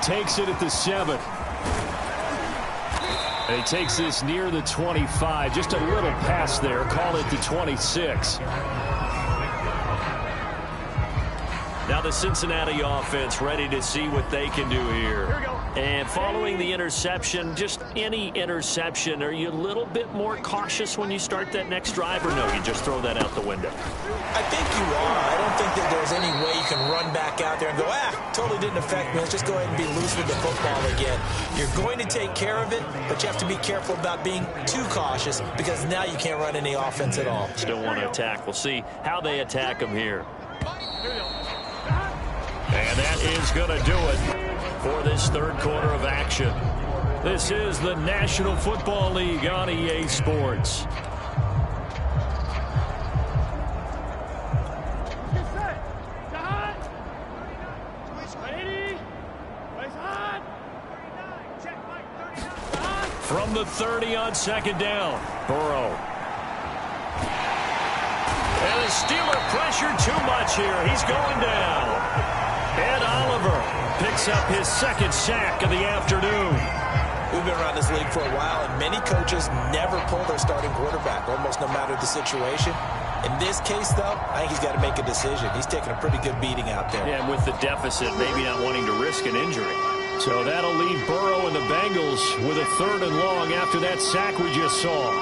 Takes it at the 7. And he takes this near the 25. Just a little pass there. Call it the 26. Now the Cincinnati offense ready to see what they can do here. And following the interception, just any interception, are you a little bit more cautious when you start that next drive, or no, you just throw that out the window? I think you are. I don't think that there's any way you can run back out there and go, totally didn't affect me. Let's just go ahead and be loose with the football again. You're going to take care of it, but you have to be careful about being too cautious because now you can't run any offense at all. Still want to attack. We'll see how they attack them here. And that is going to do it for this 3rd quarter of action. This is the National Football League on EA Sports. From the 30 on 2nd down, Burrow. And the Steeler pressure too much here. He's going down. Ed Oliver picks up his 2nd sack of the afternoon. We've been around this league for a while, and many coaches never pull their starting quarterback, almost no matter the situation. In this case, though, I think he's got to make a decision. He's taking a pretty good beating out there. Yeah, and with the deficit, maybe not wanting to risk an injury. So that'll leave Burrow and the Bengals with a 3rd and long after that sack we just saw.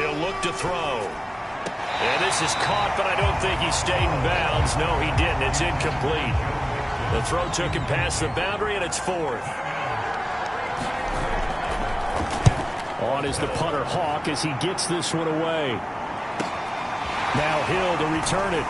He'll look to throw. And this is caught, but I don't think he stayed in bounds. No, he didn't. It's incomplete. The throw took him past the boundary, and it's 4th. On is the punter, Hawk, as he gets this one away. Now Hill to return it.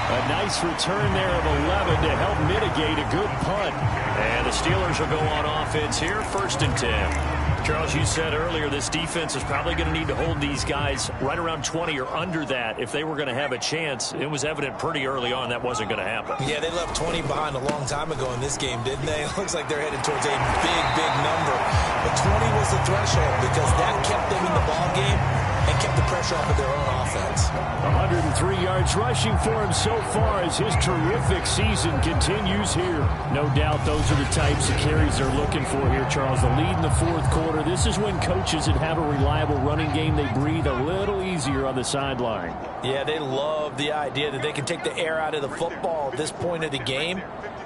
A nice return there of 11 to help mitigate a good punt. And the Steelers will go on offense here, 1st and 10. Charles, you said earlier this defense is probably going to need to hold these guys right around 20 or under that if they were going to have a chance. It was evident pretty early on that wasn't going to happen. Yeah, they left 20 behind a long time ago in this game, didn't they? It looks like they're headed towards a big number. But 20 was the threshold because that kept them in the ball game and kept the pressure off of their own offense. 103 yards rushing for him so far as his terrific season continues here. No doubt those are the types of carries they're looking for here, Charles. The lead in the fourth quarter. This is when coaches that have a reliable running game, they breathe a little easier on the sideline. Yeah, they love the idea that they can take the air out of the football at this point of the game.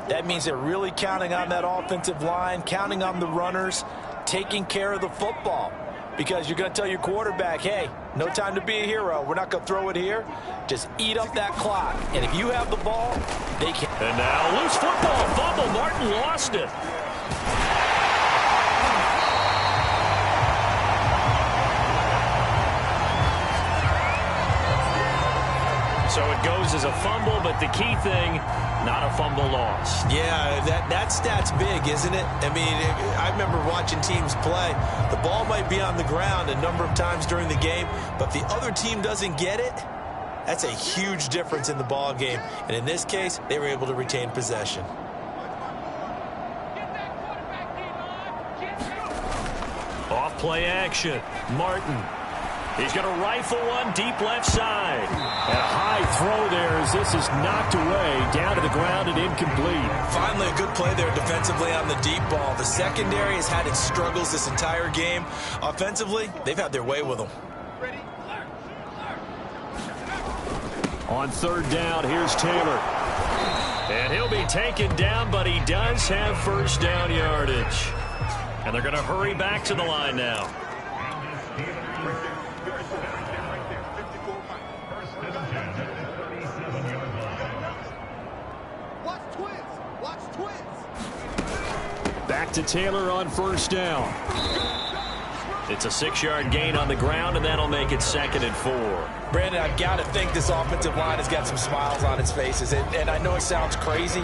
That means they're really counting on that offensive line, counting on the runners, taking care of the football. Because you're going to tell your quarterback, hey, no time to be a hero. We're not going to throw it here. Just eat up that clock. And if you have the ball, they can. And now loose football. Fumble. Martin lost it. So it goes as a fumble, but the key thing, not a fumble loss. Yeah, that stat's big, isn't it? I mean, I remember watching teams play. The ball might be on the ground a number of times during the game, but the other team doesn't get it. That's a huge difference in the ball game. And in this case, they were able to retain possession. Off play action. Martin. He's going to rifle one deep left side. And a high throw there as this is knocked away, down to the ground and incomplete. Finally, a good play there defensively on the deep ball. The secondary has had its struggles this entire game. Offensively, they've had their way with them. On third down, here's Taylor. And he'll be taken down, but he does have first down yardage. And they're going to hurry back to the line now. Back to Taylor on first down. It's a 6-yard gain on the ground, and that'll make it 2nd and 4. Brandon, I've got to think this offensive line has got some smiles on its faces. And I know it sounds crazy,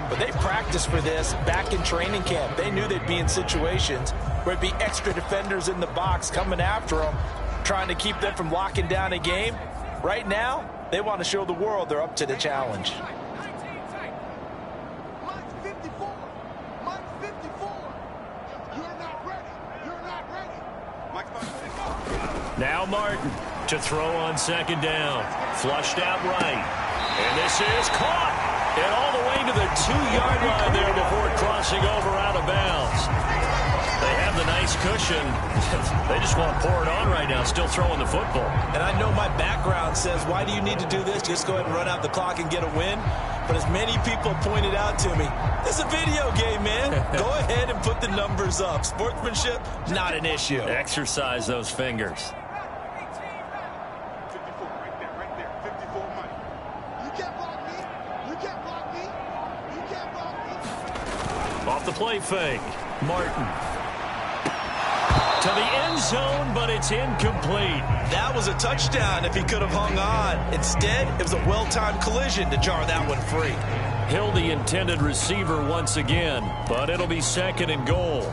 but they practiced for this back in training camp. They knew they'd be in situations where it'd be extra defenders in the box coming after them, trying to keep them from locking down a game. Right now, they want to show the world they're up to the challenge. Now Martin to throw on 2nd down. Flushed out right. And this is caught. And all the way to the 2-yard line there before crossing over out of bounds. They have the nice cushion. They just want to pour it on right now, still throwing the football. And I know my background says, why do you need to do this? Just go ahead and run out the clock and get a win. But as many people pointed out to me, it's a video game, man. Go ahead and put the numbers up. Sportsmanship, not an issue. Exercise those fingers. 54, right there, 54 money. You can't block me. You can't block me. You can't block me. Off the play fake. Martin. To the end zone, but it's incomplete. That was a touchdown if he could have hung on. Instead, it was a well-timed collision to jar that one free. Hill, the intended receiver once again, but it'll be 2nd and goal.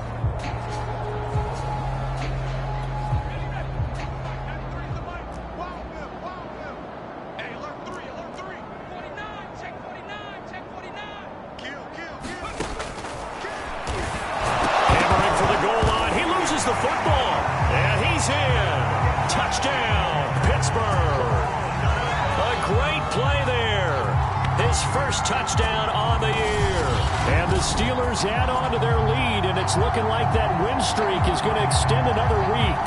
The football, and he's in. Touchdown, Pittsburgh. A great play there. His first touchdown on the year. And the Steelers add on to their lead, and it's looking like that win streak is going to extend another week.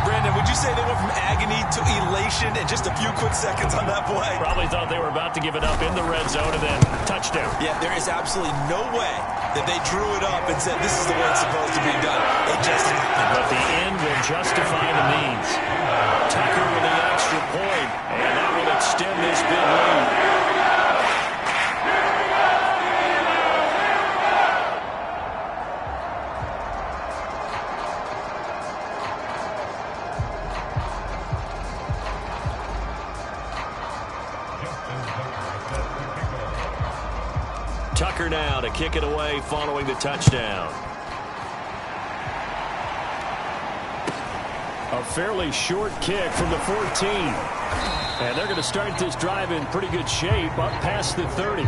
Brandon, would you say they went from agony to elation in just a few quick seconds on that play? Probably thought they were about to give it up in the red zone and then touchdown. Yeah, there is absolutely no way that they drew it up and said, this is the way it's supposed to be done. It just happened. But the end will justify the means. Tucker with the extra point, and that will extend this big lead. Tucker now to kick it away following the touchdown. A fairly short kick from the 14. And they're going to start this drive in pretty good shape up past the 30.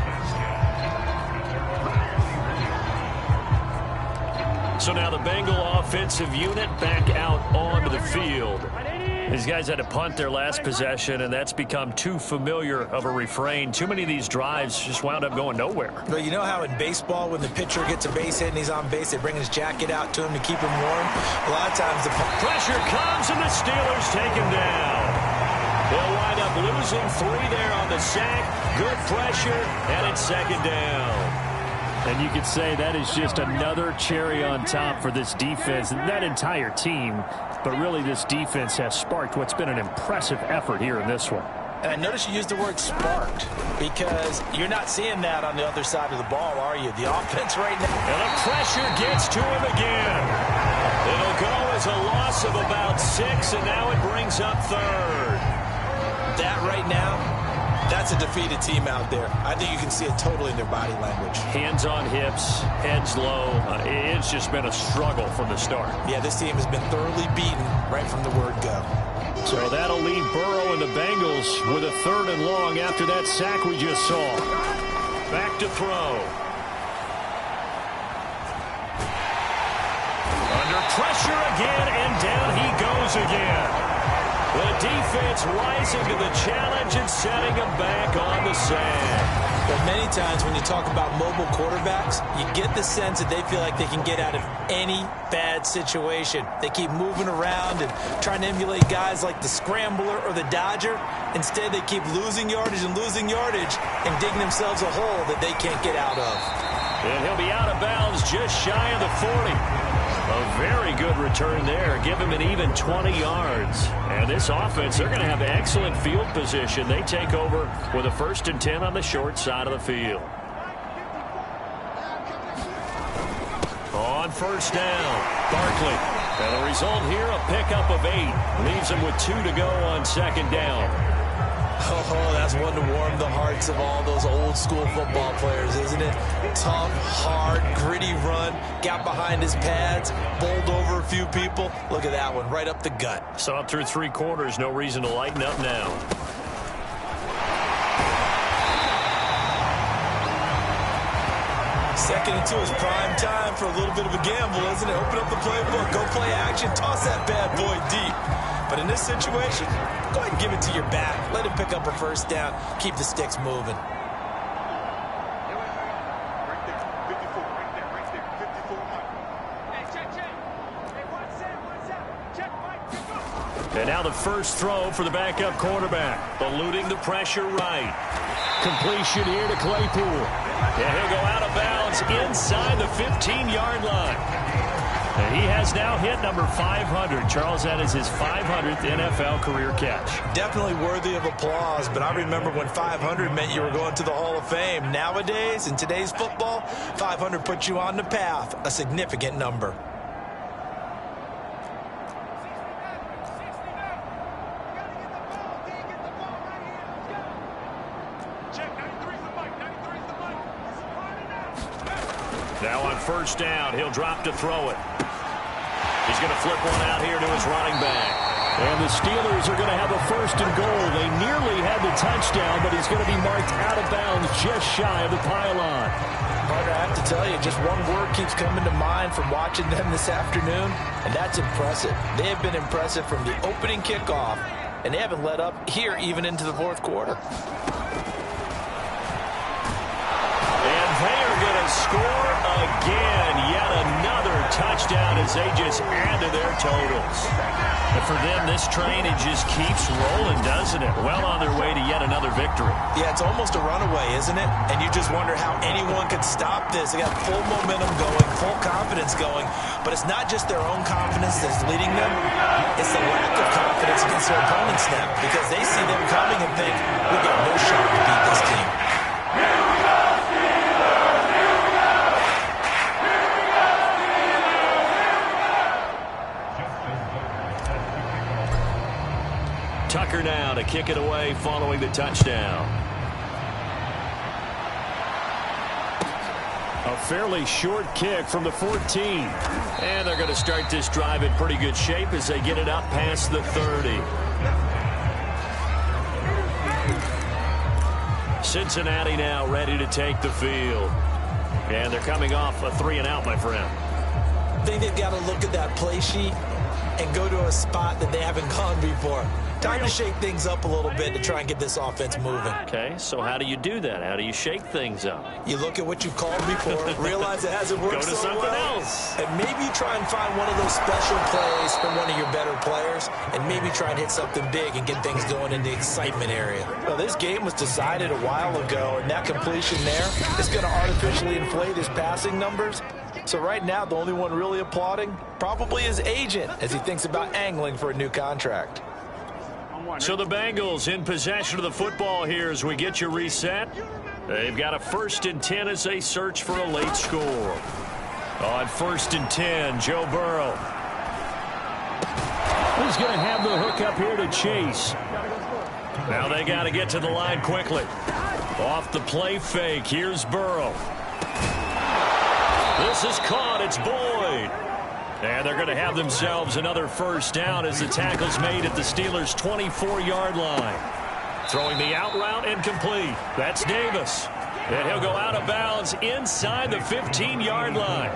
So now the Bengal offensive unit back out onto the field. These guys had to punt their last possession, and that's become too familiar of a refrain. Too many of these drives just wound up going nowhere. But you know how in baseball, when the pitcher gets a base hit and he's on base, they bring his jacket out to him to keep him warm? A lot of times the pressure comes, and the Steelers take him down. They'll wind up losing 3 there on the sack. Good pressure, and it's second down. And you could say that is just another cherry on top for this defense and that entire team. But really, this defense has sparked what's been an impressive effort here in this one. And I notice you used the word sparked because you're not seeing that on the other side of the ball, are you? The offense right now. And the pressure gets to him again. It'll go as a loss of about 6, and now it brings up 3rd. That right now, that's a defeated team out there. I think you can see it totally in their body language. Hands on hips, heads low. It's just been a struggle from the start. Yeah, this team has been thoroughly beaten right from the word go. So that'll leave Burrow and the Bengals with a 3rd and long after that sack we just saw. Back to throw. Under pressure again, and down he goes again. The defense rising to the challenge and setting him back on the sand. But many times when you talk about mobile quarterbacks, you get the sense that they feel like they can get out of any bad situation. They keep moving around and trying to emulate guys like the Scrambler or the Dodger. Instead, they keep losing yardage and digging themselves a hole that they can't get out of. And he'll be out of bounds just shy of the 40. A very good return there. Give him an even 20 yards. And this offense, they're going to have excellent field position. They take over with a 1st and 10 on the short side of the field. On 1st down, Barkley. And the result here, a pickup of 8. Leaves him with 2 to go on 2nd down. Oh, that's one to warm the hearts of all those old school football players, isn't it? Tough, hard, gritty run, got behind his pads, bowled over a few people. Look at that one, right up the gut. Saw it through 3 quarters, no reason to lighten up now. Second and 2 is prime time for a little bit of a gamble, isn't it? Open up the playbook, go play action, toss that bad boy deep. But in this situation, go ahead and give it to your back. Let him pick up a 1st down. Keep the sticks moving. Right there, 54, right there, 54, Mike. Hey, check. Hey, what's that? Check, Mike, pick up. And now the first throw for the backup quarterback. Eluding the pressure right. Completion here to Claypool. Yeah, he'll go out of bounds inside the 15-yard line. And he has now hit number 500. Charles, that is his 500th NFL career catch. Definitely worthy of applause, but I remember when 500 meant you were going to the Hall of Fame. Nowadays, in today's football, 500 puts you on the path, a significant number. Now on 1st down, he'll drop to throw it. He's going to flip one out here to his running back. And the Steelers are going to have a 1st and goal. They nearly had the touchdown, but he's going to be marked out of bounds just shy of the pylon. Carter, I have to tell you, just one word keeps coming to mind from watching them this afternoon, and that's impressive. They have been impressive from the opening kickoff, and they haven't let up here even into the 4th quarter. They are going to score again. Yet another touchdown as they just add to their totals. And for them, this train, it just keeps rolling, doesn't it? Well on their way to yet another victory. Yeah, it's almost a runaway, isn't it? And you just wonder how anyone could stop this. They got full momentum going, full confidence going. But it's not just their own confidence that's leading them. It's the lack of confidence against their opponents now, because they see them coming and think, we've got no shot to beat this team. Tucker now to kick it away following the touchdown. A fairly short kick from the 14. And they're going to start this drive in pretty good shape as they get it up past the 30. Cincinnati now ready to take the field. And they're coming off a 3-and-out, my friend. I think they've got to look at that play sheet and go to a spot that they haven't gone before. Time to shake things up a little bit to try and get this offense moving. Okay, so how do you do that? How do you shake things up? You look at what you've called before, realize it hasn't worked Go to so something well, else. and maybe try and find one of those special plays from one of your better players, and maybe try and hit something big and get things going in the excitement area. Well, this game was decided a while ago, and that completion there is going to artificially inflate his passing numbers. So right now, the only one really applauding probably his agent as he thinks about angling for a new contract. So the Bengals in possession of the football here as we get you reset. They've got a 1st and 10 as they search for a late score. On 1st and 10, Joe Burrow. He's going to have the hook up here to Chase. Now they got to get to the line quickly. Off the play fake, here's Burrow. This is caught, it's Boyd. And they're going to have themselves another 1st down as the tackle's made at the Steelers' 24-yard line. Throwing the out route incomplete. That's Davis. And he'll go out of bounds inside the 15-yard line.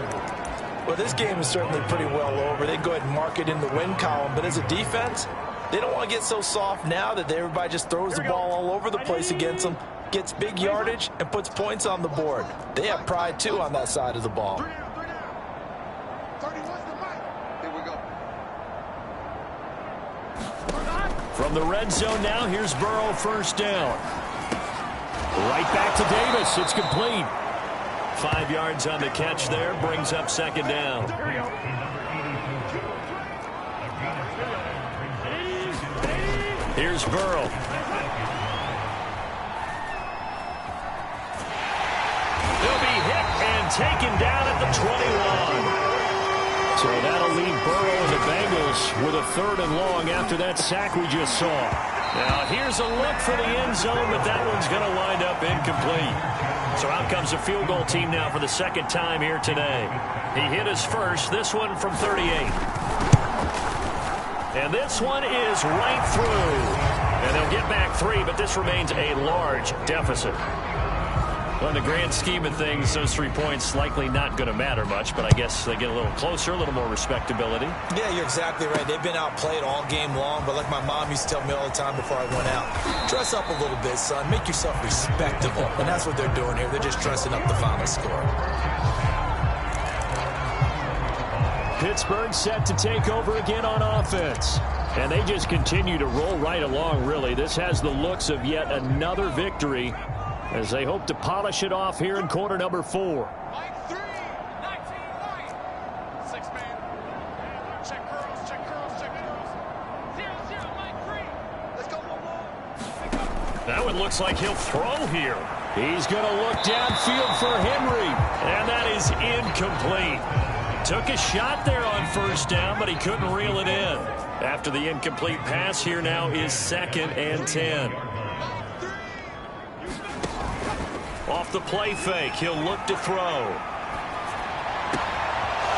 Well, this game is certainly pretty well over. They go ahead and mark it in the win column. But as a defense, they don't want to get so soft now that everybody just throws the ball all over the place against them, gets big yardage, and puts points on the board. They have pride, too, on that side of the ball. From the red zone now, here's Burrow, 1st down. Right back to Davis. It's complete. 5 yards on the catch there. Brings up 2nd down. Here's Burrow. He'll be hit and taken down at the 21. So that'll leave Burrow and the Bengals with a 3rd and long after that sack we just saw. Now here's a look for the end zone, but that one's going to wind up incomplete. So out comes the field goal team now for the 2nd time here today. He hit his first, this one from 38. And this one is right through. And they'll get back 3, but this remains a large deficit. Well, in the grand scheme of things, those 3 points likely not going to matter much, but I guess they get a little closer, a little more respectability. Yeah, you're exactly right. They've been outplayed all game long, but like my mom used to tell me all the time before I went out, dress up a little bit, son. Make yourself respectable. And that's what they're doing here. They're just dressing up the final score. Pittsburgh set to take over again on offense. And they just continue to roll right along, really. This has the looks of yet another victory as they hope to polish it off here in quarter number 4. Line 3, 19 white. 6-man. Check curls, check curls, check curls. 0-0, line 3. Let's go, 1-1. That one looks like he'll throw here. He's going to look downfield for Henry. And that is incomplete. Took a shot there on 1st down, but he couldn't reel it in. After the incomplete pass, here now is 2nd and 10. Off the play fake, he'll look to throw.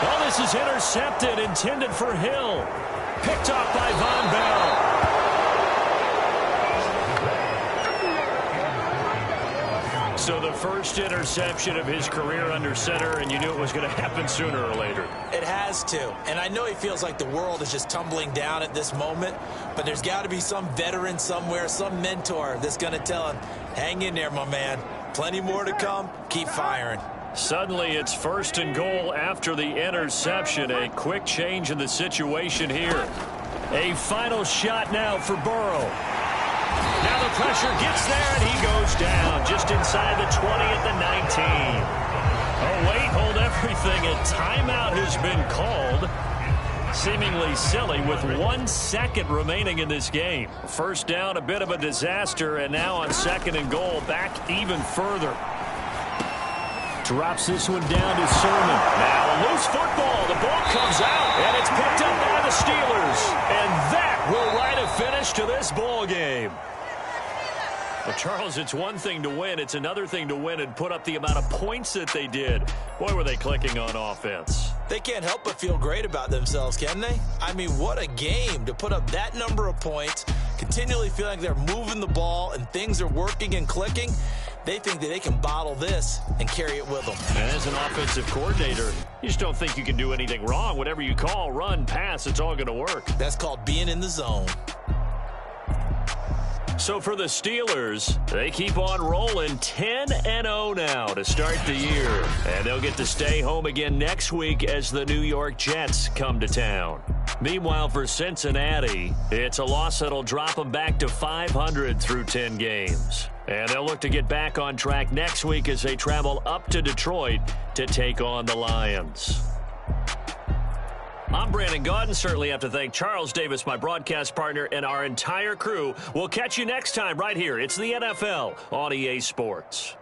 Oh, this is intercepted, intended for Hill. Picked off by Von Bell. So the first interception of his career under center, and you knew it was going to happen sooner or later. It has to. And I know he feels like the world is just tumbling down at this moment, but there's got to be some veteran somewhere, some mentor that's going to tell him, hang in there, my man. Plenty more to come. Keep firing. Suddenly it's 1st and goal after the interception. A quick change in the situation here. A final shot now for Burrow. Now the pressure gets there, and he goes down just inside the 20 at the 19. Oh, wait, hold everything. A timeout has been called. Seemingly silly with 1 second remaining in this game. 1st down, a bit of a disaster, and now on 2nd and goal, back even further. Drops this one down to Sermon. Now a loose football. The ball comes out, and it's picked up by the Steelers. And that will write a finish to this ball game. Well, Charles, it's one thing to win. It's another thing to win and put up the amount of points that they did. Boy, were they clicking on offense. They can't help but feel great about themselves, can they? I mean, what a game to put up that number of points, continually feel like they're moving the ball and things are working and clicking. They think that they can bottle this and carry it with them. And as an offensive coordinator, you just don't think you can do anything wrong. Whatever you call, run, pass, it's all going to work. That's called being in the zone. So for the Steelers, they keep on rolling 10-0 now to start the year. And they'll get to stay home again next week as the New York Jets come to town. Meanwhile, for Cincinnati, it's a loss that'll drop them back to 500 through 10 games. And they'll look to get back on track next week as they travel up to Detroit to take on the Lions. I'm Brandon Gaudin. Certainly have to thank Charles Davis, my broadcast partner, and our entire crew. We'll catch you next time right here. It's the NFL on EA Sports.